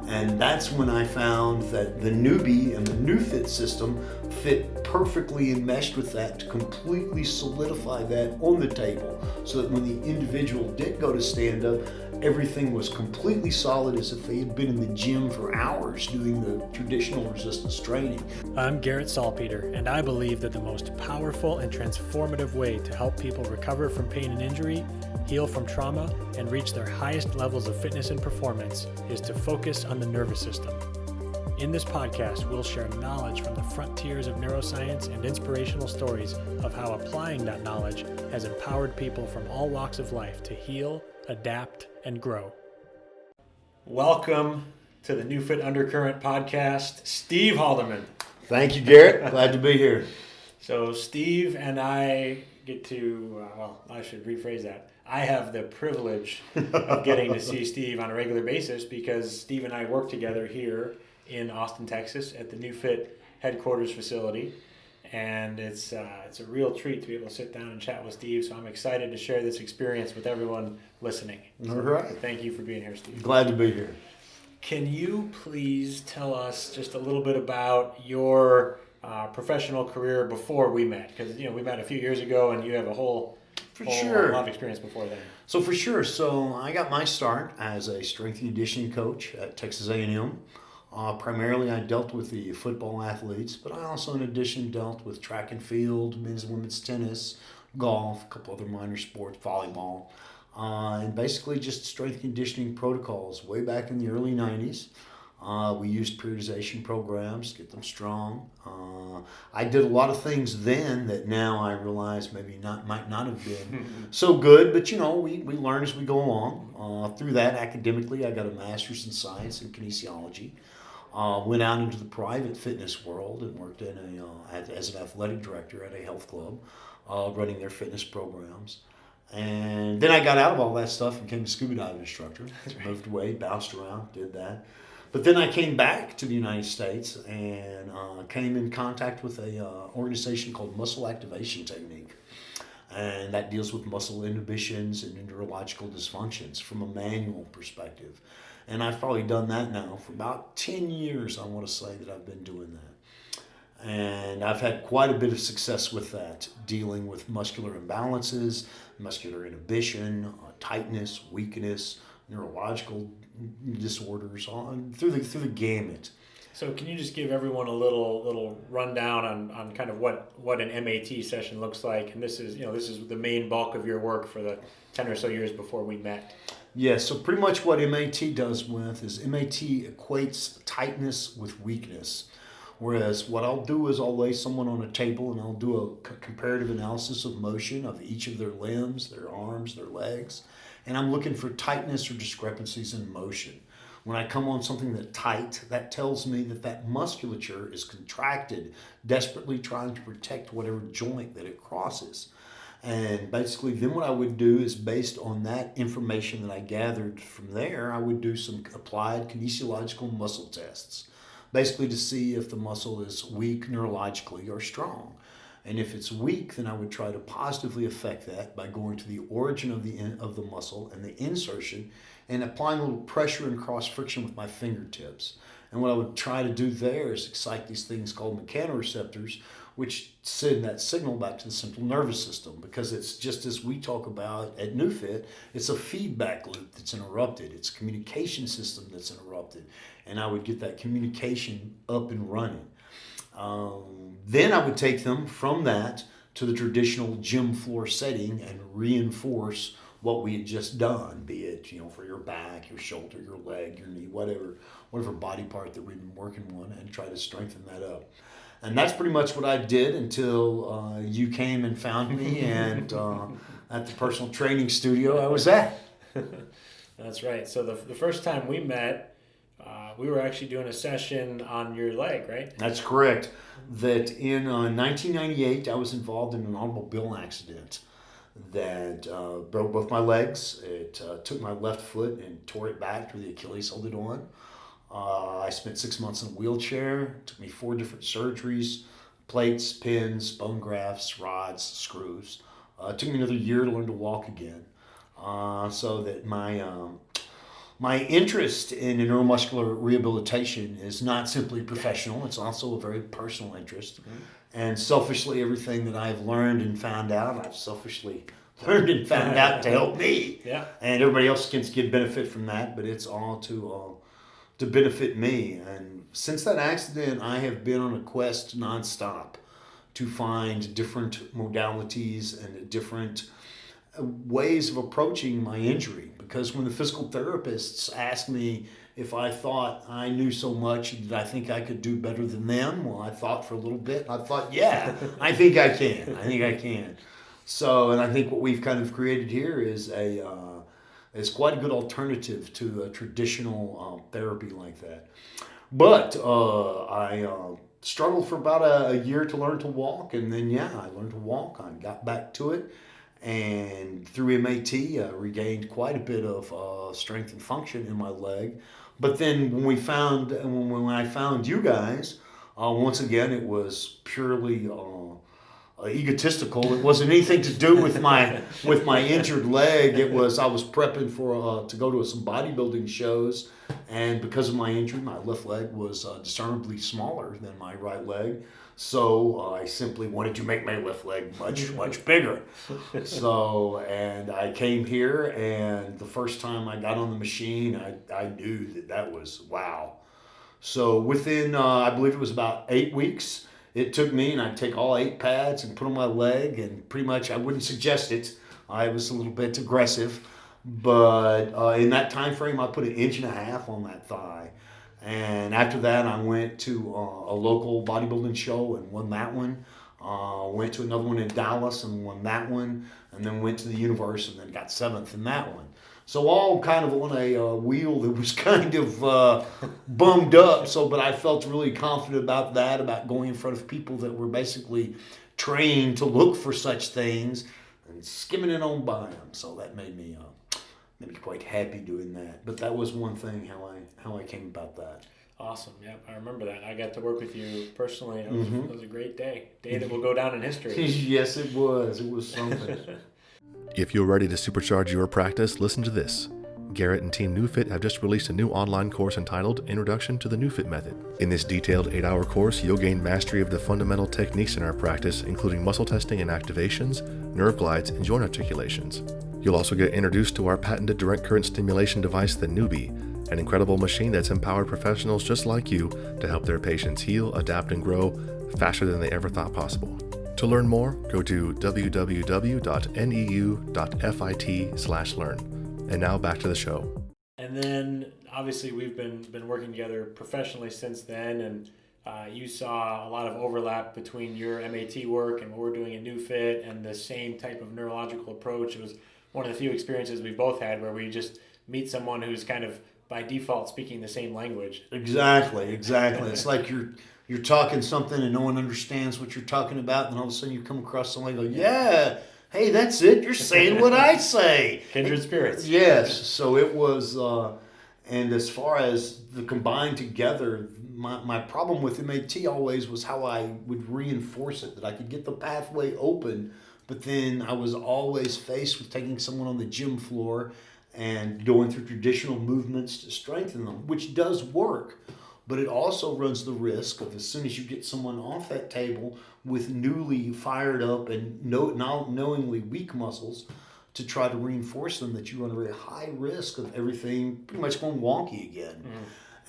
And that's when I found that the Neubie and the NeuFit system fit perfectly and meshed with that to completely solidify that on the table, so that when the individual did go to stand up, everything was completely solid as if they had been in the gym for hours doing the traditional resistance training. I'm Garrett Salpeter, and I believe that the most powerful and transformative way to help people recover from pain and injury, heal from trauma, and reach their highest levels of fitness and performance is to focus on the nervous system. In this podcast, we'll share knowledge from the frontiers of neuroscience and inspirational stories of how applying that knowledge has empowered people from all walks of life to heal, adapt, and grow. Welcome to the NeuFit Undercurrent podcast, Steve Haldemann. Thank you, Garrett. Glad to be here. So Steve and I get to, I should rephrase that. I have the privilege of getting to see Steve on a regular basis because Steve and I work together here in Austin, Texas at the NeuFit headquarters facility. And it's a real treat to be able to sit down and chat with Steve. So I'm excited to share this experience with everyone listening. All right. Thank you for being here, Steve. Glad to be here. Can you please tell us just a little bit about your professional career before we met? Because we met a few years ago, and you have a whole lot of experience before then. So for sure. So I got my start as a strength and conditioning coach at Texas A&M. Primarily, I dealt with the football athletes, but I also, in addition, dealt with track and field, men's and women's tennis, golf, a couple other minor sports, volleyball, and basically just strength conditioning protocols way back in the early 90s. We used periodization programs to get them strong. I did a lot of things then that now I realize maybe might not have been so good, but we learn as we go along. Through that, academically, I got a master's in science and kinesiology. Went out into the private fitness world and worked as an athletic director at a health club, running their fitness programs. And then I got out of all that stuff and became a scuba diving instructor. Moved away, bounced around, did that. But then I came back to the United States and came in contact with an organization called Muscle Activation Technique. And that deals with muscle inhibitions and neurological dysfunctions from a manual perspective. And I've probably done that now for about 10 years, I want to say that I've been doing that. And I've had quite a bit of success with that, dealing with muscular imbalances, muscular inhibition, tightness, weakness, neurological disorders, through the gamut. So can you just give everyone a little rundown on kind of what an MAT session looks like? And this is the main bulk of your work for the 10 or so years before we met. Yeah, so pretty much what MAT does is MAT equates tightness with weakness. Whereas what I'll do is I'll lay someone on a table and I'll do a comparative analysis of motion of each of their limbs, their arms, their legs. And I'm looking for tightness or discrepancies in motion. When I come on something that's tight, that tells me that musculature is contracted, desperately trying to protect whatever joint that it crosses. And basically then what I would do is, based on that information that I gathered from there, I would do some applied kinesiological muscle tests, basically to see if the muscle is weak neurologically or strong. And if it's weak, then I would try to positively affect that by going to the origin of the muscle and the insertion and applying a little pressure and cross friction with my fingertips. And what I would try to do there is excite these things called Mechanoreceptors, which send that signal back to the central nervous system, because it's just as we talk about at NeuFit, it's a feedback loop that's interrupted. It's a communication system that's interrupted. And I would get that communication up and running. Then I would take them from that to the traditional gym floor setting and reinforce what we had just done, be it, for your back, your shoulder, your leg, your knee, whatever body part that we've been working on, and try to strengthen that up. And that's pretty much what I did until you came and found me and at the personal training studio I was at. That's right. So the first time we met, we were actually doing a session on your leg, right? That's correct. That in 1998, I was involved in an automobile accident that broke both my legs. It took my left foot and tore it back where the Achilles held it on. I spent 6 months in a wheelchair. It took me 4 different surgeries, plates, pins, bone grafts, rods, screws. It took me another year to learn to walk again. So that my my interest in neuromuscular rehabilitation is not simply professional, it's also a very personal interest. And selfishly, everything that I've learned and found out, I've selfishly learned and found out to help me. Yeah. And everybody else can get benefit from that, but it's all to benefit me. And since that accident, I have been on a quest nonstop to find different modalities and different ways of approaching my injury. Because when the physical therapists asked me if I thought I knew so much that I think I could do better than them, well, I thought for a little bit. I thought, yeah, I think I can. I think I can. So, and I think what we've kind of created here is is quite a good alternative to a traditional therapy like that. But I struggled for about a year to learn to walk, and then I learned to walk. I got back to it, and through MAT, regained quite a bit of strength and function in my leg. But then when I found you guys, once again it was purely egotistical. It wasn't anything to do with my injured leg. It was I was prepping for to go to some bodybuilding shows, and because of my injury, my left leg was discernibly smaller than my right leg. So I simply wanted to make my left leg much bigger. So, and I came here, and the first time I got on the machine, I knew that was wow. So within, I believe it was about 8 weeks, it took me, and I'd take all 8 pads and put on my leg, and pretty much I wouldn't suggest it. I was a little bit aggressive, but in that time frame, I put 1.5 inches on that thigh. And after that, I went to a local bodybuilding show and won that one. Went to another one in Dallas and won that one. And then went to the universe and then got 7th in that one. So all kind of on a wheel that was kind of bummed up. But I felt really confident about that, about going in front of people that were basically trained to look for such things and skimming it on by them. So that made me quite happy doing that. But that was one thing how I came about that. Awesome. Yep, I remember that. I got to work with you personally. It was a great day. Day that will go down in history. Yes, it was. It was something. If you're ready to supercharge your practice, listen to this. Garrett and Team NeuFit have just released a new online course entitled Introduction to the NeuFit Method. In this detailed 8-hour course, you'll gain mastery of the fundamental techniques in our practice, including muscle testing and activations, nerve glides, and joint articulations. You'll also get introduced to our patented direct current stimulation device, the Neubie, an incredible machine that's empowered professionals just like you to help their patients heal, adapt, and grow faster than they ever thought possible. To learn more, go to www.neu.fit/learn. And now back to the show. And then obviously we've been working together professionally since then, and you saw a lot of overlap between your MAT work and what we're doing at NeuFit and the same type of neurological approach. It was one of the few experiences we've both had where we just meet someone who's kind of by default speaking the same language. Exactly. It's like you're talking something and no one understands what you're talking about, and then all of a sudden you come across someone and go, yeah, hey, that's it. You're saying what I say. Kindred spirits. Yes. So it was, and as far as the combined together, my problem with MAT always was how I would reinforce it, that I could get the pathway open, but then I was always faced with taking someone on the gym floor and going through traditional movements to strengthen them, which does work. But it also runs the risk of, as soon as you get someone off that table with newly fired up and knowingly weak muscles, to try to reinforce them, that you run a very high risk of everything pretty much going wonky again.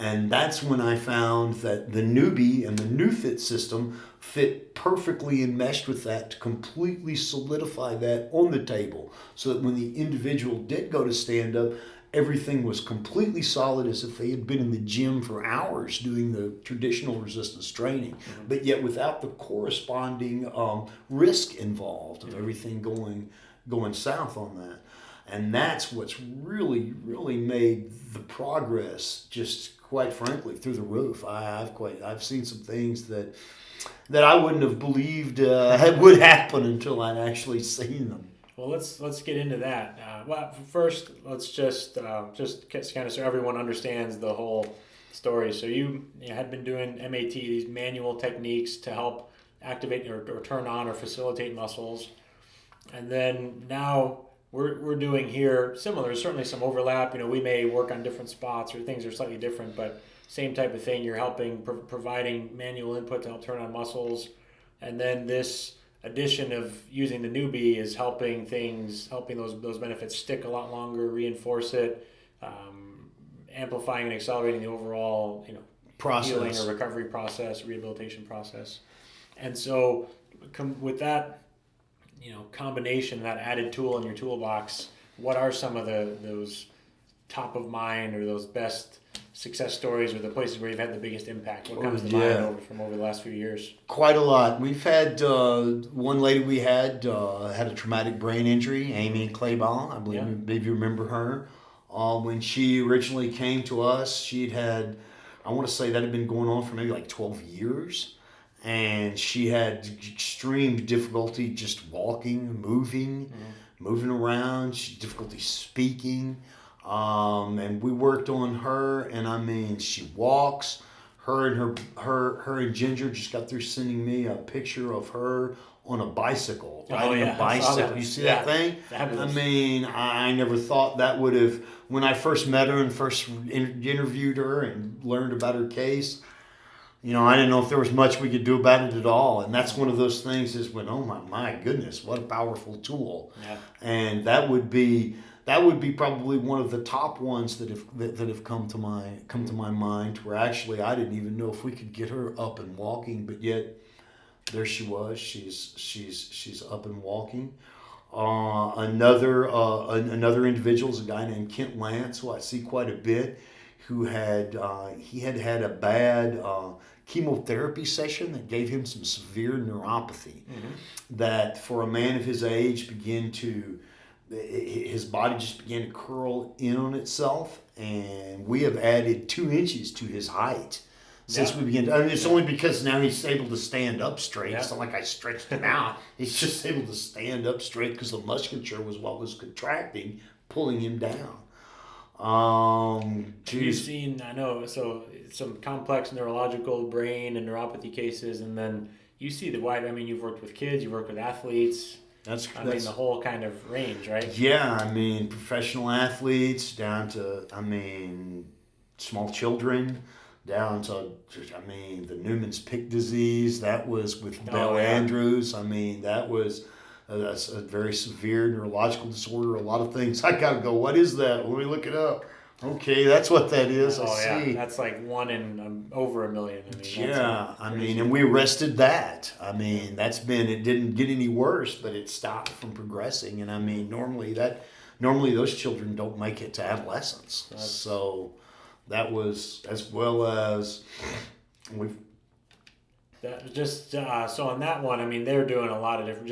And that's when I found that the Neubie and the NeuFit system fit perfectly enmeshed with that to completely solidify that on the table, so that when the individual did go to stand up, everything was completely solid, as if they had been in the gym for hours doing the traditional resistance training, but yet without the corresponding risk involved of everything going south on that. And that's what's really made the progress, just quite frankly, through the roof. I've seen some things that I wouldn't have believed would happen until I'd actually seen them. Well, let's get into that. Well, first, let's just kind of so everyone understands the whole story. So you had been doing MAT, these manual techniques to help activate or turn on or facilitate muscles, and then now we're doing here similar. There's certainly some overlap. We may work on different spots or things are slightly different, but same type of thing. You're helping providing manual input to help turn on muscles, and then this addition of using the Neubie is helping those benefits stick a lot longer, reinforce it, amplifying and accelerating the overall process, healing or recovery process, rehabilitation process. And so with that combination, that added tool in your toolbox, what are some of those top of mind or those best success stories or the places where you've had the biggest impact? What comes to mind from over the last few years? Quite a lot. We've had one lady we had a traumatic brain injury, Amy Clayball. I believe maybe you remember her. When she originally came to us, she'd had, I want to say that had been going on for maybe like 12 years. And she had extreme difficulty just walking, moving around. She had difficulty speaking. And we worked on her, and I mean, she walks. Her and Ginger just got through sending me a picture of her on a bicycle, riding a bicycle. You see that thing? Fabulous. I mean, I never thought that would have, when I first met her and first interviewed her and learned about her case, I didn't know if there was much we could do about it at all. And that's one of those things is when, oh my goodness, what a powerful tool. Yeah. And that would be probably one of the top ones that have come to my mind, where actually I didn't even know if we could get her up and walking, but yet there she was. She's up and walking. Another individual is a guy named Kent Lance, who I see quite a bit, who had a bad chemotherapy session that gave him some severe neuropathy. That for a man of his age his body just began to curl in on itself, and we have added 2 inches to his height since we began. It's only because now he's able to stand up straight. It's not like I stretched him out. He's just able to stand up straight because the musculature was what was contracting, pulling him down. You've seen, I know, so some complex neurological brain and neuropathy cases, and then you see the wide. I mean, you've worked with kids, you've worked with athletes. That's the whole kind of range, right? Yeah, I mean, professional athletes down to, small children, down to, the Newman's Pick disease. That was with Bell Andrews. That was a very severe neurological disorder. A lot of things. I gotta go, what is that? Let me look it up. Okay, that's what that is. I see. That's like 1 in over a million. And we arrested that. It didn't get any worse, but it stopped from progressing. And normally those children don't make it to adolescence. So that was, as well as we've. That just so on that one, they're doing a lot of different.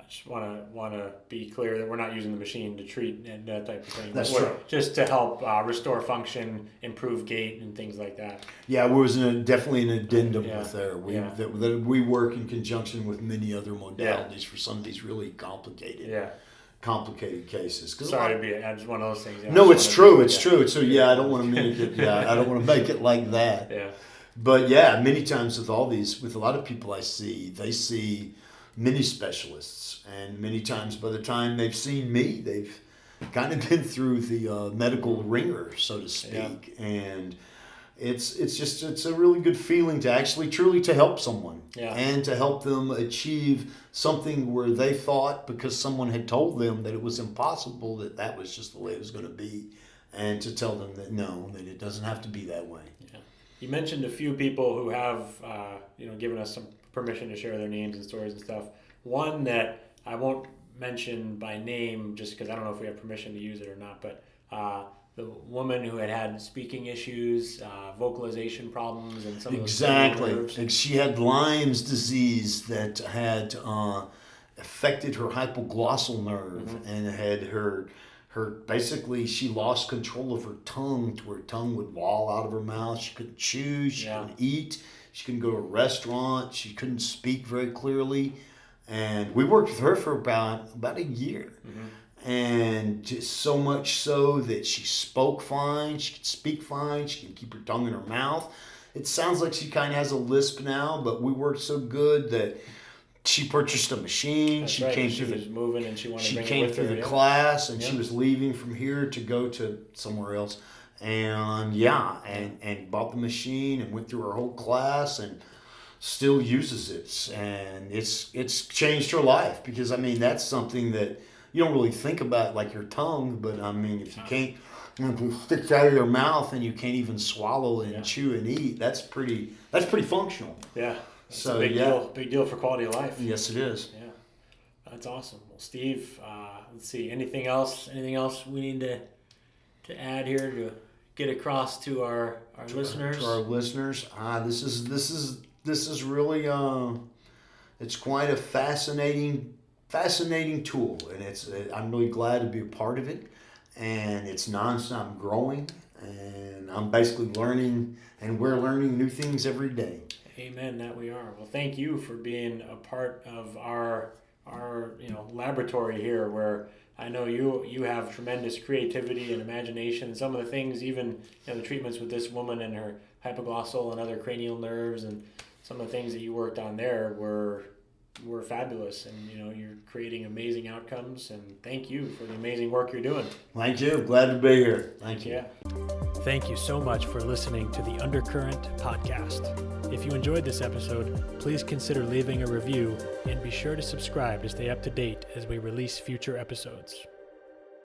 I just want to be clear that we're not using the machine to treat and that type of thing. That's true. Just to help restore function, improve gait, and things like that. Yeah, there was definitely an addendum with there. That we work in conjunction with many other modalities for some of these really complicated cases. Sorry to be just one of those things. No, it's true. It's true. So I don't want to make it. I don't want to make it like that. Yeah. But many times with a lot of people I see, they see many specialists, and many times by the time they've seen me, they've kind of been through the medical ringer, so to speak. And it's a really good feeling to actually truly to help someone and to help them achieve something where they thought, because someone had told them that it was impossible, that was just the way it was going to be, and to tell them that no, that it doesn't have to be that way. Yeah. You mentioned a few people who have given us some permission to share their names and stories and stuff. One that I won't mention by name just because I don't know if we have permission to use it or not, but the woman who had speaking issues, vocalization problems, and some of those Exactly. She had Lyme's disease that had affected her hypoglossal nerve and had her basically she lost control of her tongue to where her tongue would wall out of her mouth. She couldn't chew, she couldn't eat. She couldn't go to a restaurant. She couldn't speak very clearly. And we worked with her for about a year. And just so much so that she spoke fine. She could speak fine. She can keep her tongue in her mouth. It sounds like she kind of has a lisp now, but we worked so good that she purchased a machine. That's She right. came She through was moving, and she wanted to she bring came it with through her. the Yeah. class, and she Yeah. was leaving from here to go to somewhere else. And yeah, and bought the machine and went through her whole class and still uses it. And it's changed her life, because I mean that's something that you don't really think about, like your tongue, but I mean if you can't, if it sticks out of your mouth and you can't even swallow and Yeah. chew and eat, that's pretty functional. Yeah. It's So, a big yeah. deal. Big deal for quality of life. Yes, it is. Yeah. That's awesome. Well, Steve, let's see. Anything else we need to add here to get across to our listeners? To our listeners, this is really it's quite a fascinating tool, and I'm really glad to be a part of it. And it's nonstop growing, and I'm basically learning, and we're learning new things every day. Amen. That we are. Well, thank you for being a part of our laboratory here, where I know you have tremendous creativity and imagination. Some of the things, even the treatments with this woman and her hypoglossal and other cranial nerves, and some of the things that you worked on there were fabulous. And you're creating amazing outcomes. And thank you for the amazing work you're doing. Thank you. Glad to be here. Thank you. Yeah. Thank you so much for listening to the Undercurrent podcast. If you enjoyed this episode, please consider leaving a review and be sure to subscribe to stay up to date as we release future episodes.